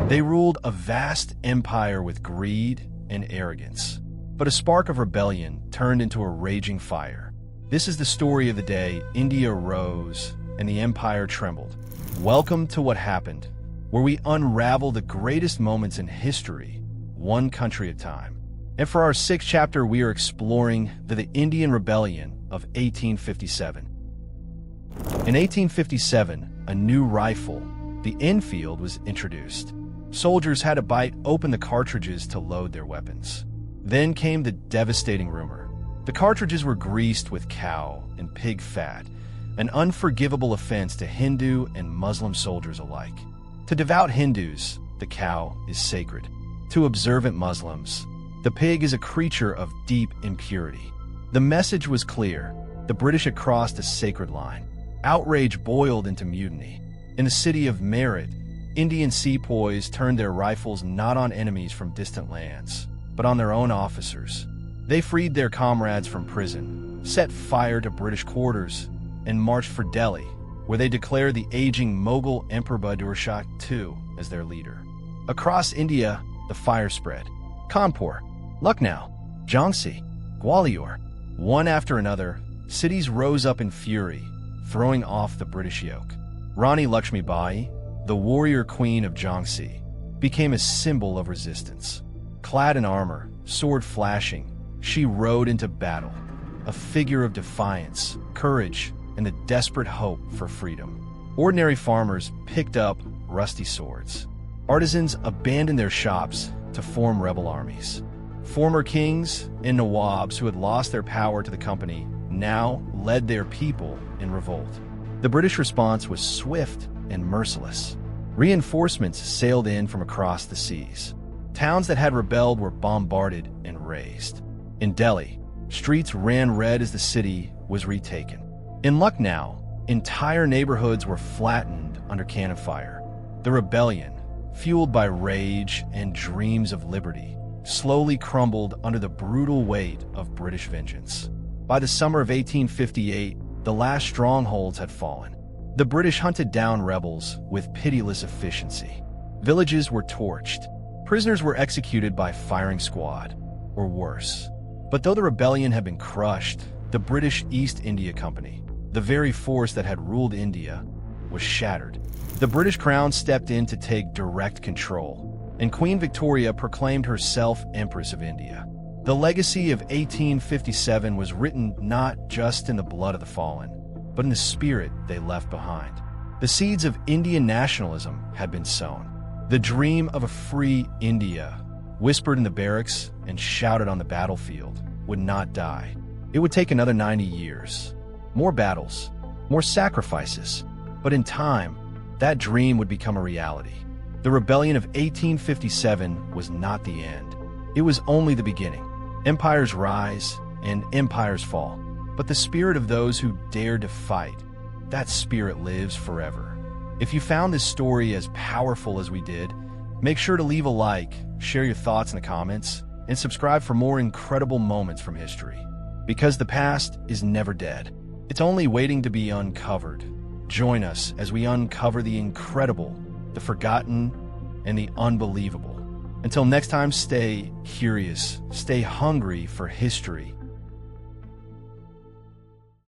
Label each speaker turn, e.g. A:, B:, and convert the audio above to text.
A: They ruled a vast empire with greed and arrogance. But a spark of rebellion turned into a raging fire. This is the story of the day India rose and the empire trembled. Welcome to What Happened, where we unravel the greatest moments in history, one country at a time. And for our sixth chapter, we are exploring the Indian Rebellion of 1857. In 1857, a new rifle, the Enfield, was introduced. Soldiers had to bite open the cartridges to load their weapons. Then came the devastating rumor. The cartridges were greased with cow and pig fat, an unforgivable offense to Hindu and Muslim soldiers alike. To devout Hindus, the cow is sacred. To observant Muslims, the pig is a creature of deep impurity. The message was clear. The British had crossed a sacred line. Outrage boiled into mutiny. In the city of Meerut, Indian sepoys turned their rifles not on enemies from distant lands, but on their own officers. They freed their comrades from prison, set fire to British quarters, and marched for Delhi, where they declared the aging Mughal Emperor Bahadur Shah II as their leader. Across India, the fire spread. Kanpur, Lucknow, Jhansi, Gwalior, one after another, cities rose up in fury, throwing off the British yoke. Rani Lakshmi Bai, the warrior queen of Jhansi, became a symbol of resistance. Clad in armor, sword flashing, she rode into battle, a figure of defiance, courage, and the desperate hope for freedom. Ordinary farmers picked up rusty swords. Artisans abandoned their shops to form rebel armies. Former kings and nawabs who had lost their power to the company now led their people in revolt. The British response was swift and merciless. Reinforcements sailed in from across the seas. Towns that had rebelled were bombarded and razed. In Delhi, streets ran red as the city was retaken. In Lucknow, entire neighborhoods were flattened under cannon fire. The rebellion, fueled by rage and dreams of liberty, slowly crumbled under the brutal weight of British vengeance. By the summer of 1858, the last strongholds had fallen. The British hunted down rebels with pitiless efficiency. Villages were torched. Prisoners were executed by firing squad, or worse. But though the rebellion had been crushed, the British East India Company, the very force that had ruled India, was shattered. The British Crown stepped in to take direct control, and Queen Victoria proclaimed herself Empress of India. The legacy of 1857 was written not just in the blood of the fallen, but in the spirit they left behind. The seeds of Indian nationalism had been sown. The dream of a free India, whispered in the barracks and shouted on the battlefield, would not die. It would take another 90 years. More battles, more sacrifices. But in time, that dream would become a reality. The rebellion of 1857 was not the end. It was only the beginning. Empires rise and empires fall. But the spirit of those who dared to fight, that spirit lives forever. If you found this story as powerful as we did, make sure to leave a like, share your thoughts in the comments, and subscribe for more incredible moments from history. Because the past is never dead. It's only waiting to be uncovered. Join us as we uncover the incredible, the forgotten, and the unbelievable. Until next time, stay curious, stay hungry for history,